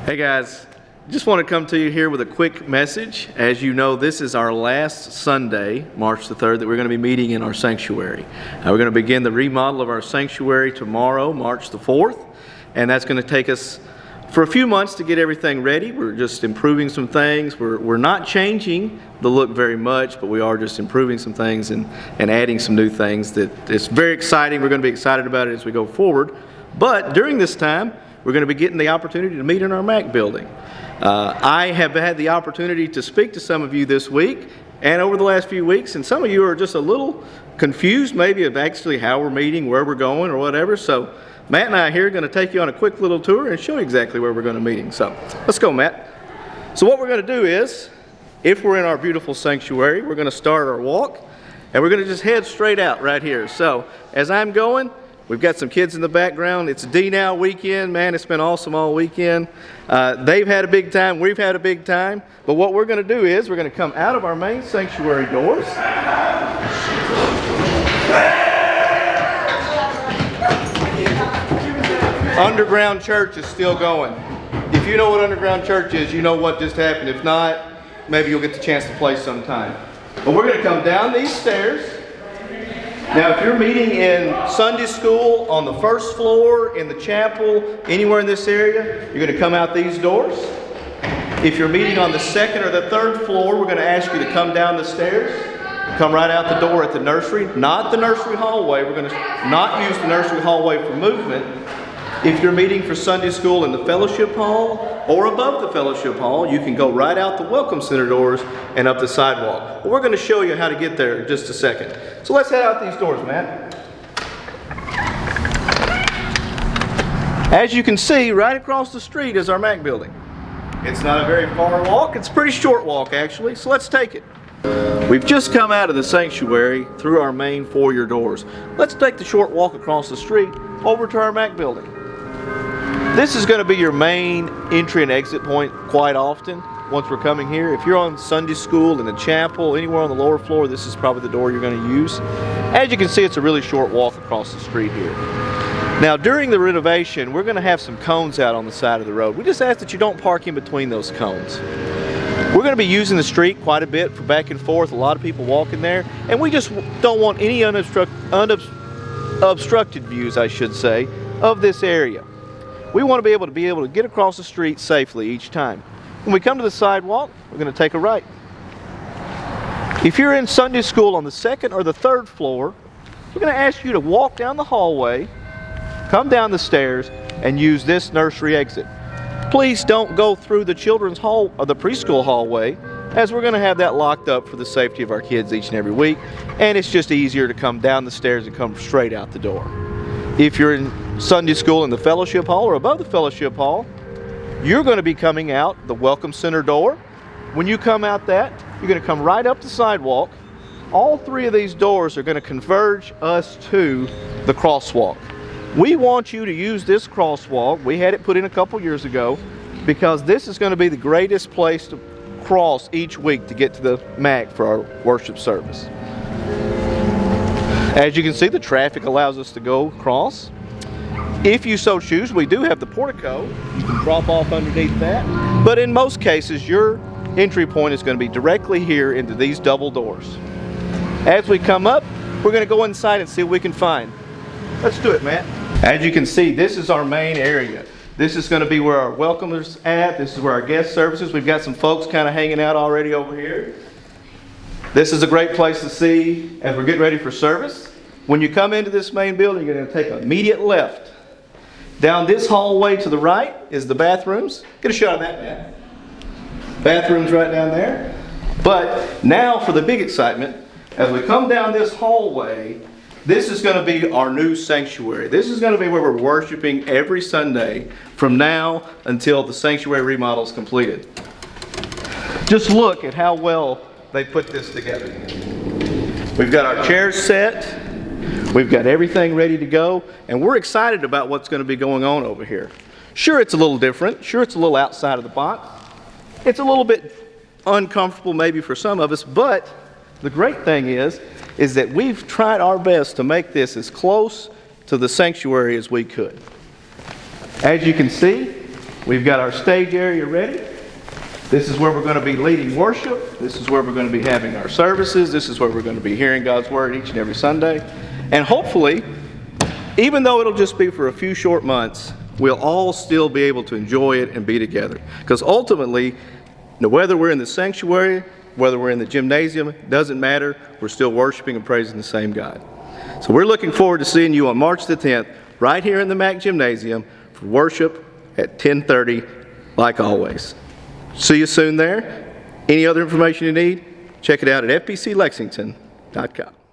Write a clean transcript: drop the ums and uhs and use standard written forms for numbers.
Hey guys, just want to come to you here with a quick message. As you know, this is our last Sunday, March the 3rd, that we're going to be meeting in our sanctuary. We're going to begin the remodel of our sanctuary tomorrow, March the 4th, and that's going to take us for a few months to get everything ready. We're just improving some things. We're not changing the look very much, but we are just improving some things and adding some new things that it's very exciting. We're going to be excited about it as we go forward. But during this time, we're going to be getting the opportunity to meet in our MAC building. I have had the opportunity to speak to some of you this week and over the last few weeks, and some of you are just a little confused maybe of actually how we're meeting, where we're going, or whatever. So Matt and I here are going to take you on a quick little tour and show you exactly where we're going to be meeting. So let's go, Matt. So what we're going to do is, if we're in our beautiful sanctuary, we're going to start our walk, and we're going to just head straight out right here. So as I'm going, we've got some kids in the background. It's D-Now weekend. Man, it's been awesome all weekend. They've had a big time. We've had a big time. But what we're going to do is we're going to come out of our main sanctuary doors. Underground church is still going. If you know what underground church is, you know what just happened. If not, maybe you'll get the chance to play sometime. But we're going to come down these stairs. Now, if you're meeting in Sunday school on the first floor, in the chapel, anywhere in this area, you're going to come out these doors. If you're meeting on the second or the third floor, we're going to ask you to come down the stairs. Come right out the door at the nursery, not the nursery hallway. We're going to not use the nursery hallway for movement. If you're meeting for Sunday school in the fellowship hall or above the fellowship hall, you can go right out the Welcome Center doors and up the sidewalk. But we're going to show you how to get there in just a second. So let's head out these doors, Matt. As you can see, right across the street is our MAC building. It's not a very far walk. It's a pretty short walk, actually. So let's take it. We've just come out of the sanctuary through our main foyer doors. Let's take the short walk across the street over to our MAC building. This is going to be your main entry and exit point quite often once we're coming here. If you're on Sunday school, in the chapel, anywhere on the lower floor, this is probably the door you're going to use. As you can see, it's a really short walk across the street here. Now, during the renovation, we're going to have some cones out on the side of the road. We just ask that you don't park in between those cones. We're going to be using the street quite a bit for back and forth. A lot of people walking there, and we just don't want any unobstructed views, I should say, of this area. We want to be able to get across the street safely each time. When we come to the sidewalk, we're going to take a right. If you're in Sunday school on the second or the third floor, we're going to ask you to walk down the hallway, come down the stairs, and use this nursery exit. Please don't go through the children's hall or the preschool hallway, as we're going to have that locked up for the safety of our kids each and every week, and it's just easier to come down the stairs and come straight out the door. If you're in Sunday school in the fellowship hall or above the fellowship hall, you're going to be coming out the Welcome Center door. When you come out that, you're going to come right up the sidewalk. All three of these doors are going to converge us to the crosswalk. We want you to use this crosswalk. We had it put in a couple years ago because this is going to be the greatest place to cross each week to get to the MAC for our worship service. As you can see, the traffic allows us to go across. If you so choose, we do have the portico. You can drop off underneath that. But in most cases, your entry point is going to be directly here into these double doors. As we come up, we're going to go inside and see what we can find. Let's do it, Matt. As you can see, this is our main area. This is going to be where our welcomers at. This is where our guest services. We've got some folks kind of hanging out already over here. This is a great place to see as we're getting ready for service. When you come into this main building, you're going to take an immediate left. Down this hallway to the right is the bathrooms. Get a shot of that, man. Bathrooms right down there. But now for the big excitement, as we come down this hallway, this is going to be our new sanctuary. This is going to be where we're worshiping every Sunday from now until the sanctuary remodel is completed. Just look at how well they put this together. We've got our chairs set. We've got everything ready to go, and we're excited about what's going to be going on over here. Sure, it's a little different. Sure, it's a little outside of the box. It's a little bit uncomfortable maybe for some of us, but the great thing is that we've tried our best to make this as close to the sanctuary as we could. As you can see, We've got our stage area ready. This is where we're going to be leading worship. This is where we're going to be having our services. This is where we're going to be hearing God's Word each and every Sunday. And hopefully, even though it'll just be for a few short months, we'll all still be able to enjoy it and be together. Because ultimately, whether we're in the sanctuary, whether we're in the gymnasium, it doesn't matter. We're still worshiping and praising the same God. So we're looking forward to seeing you on March the 10th, right here in the Mac Gymnasium for worship at 10:30, like always. See you soon there. Any other information you need, check it out at fbclexington.com.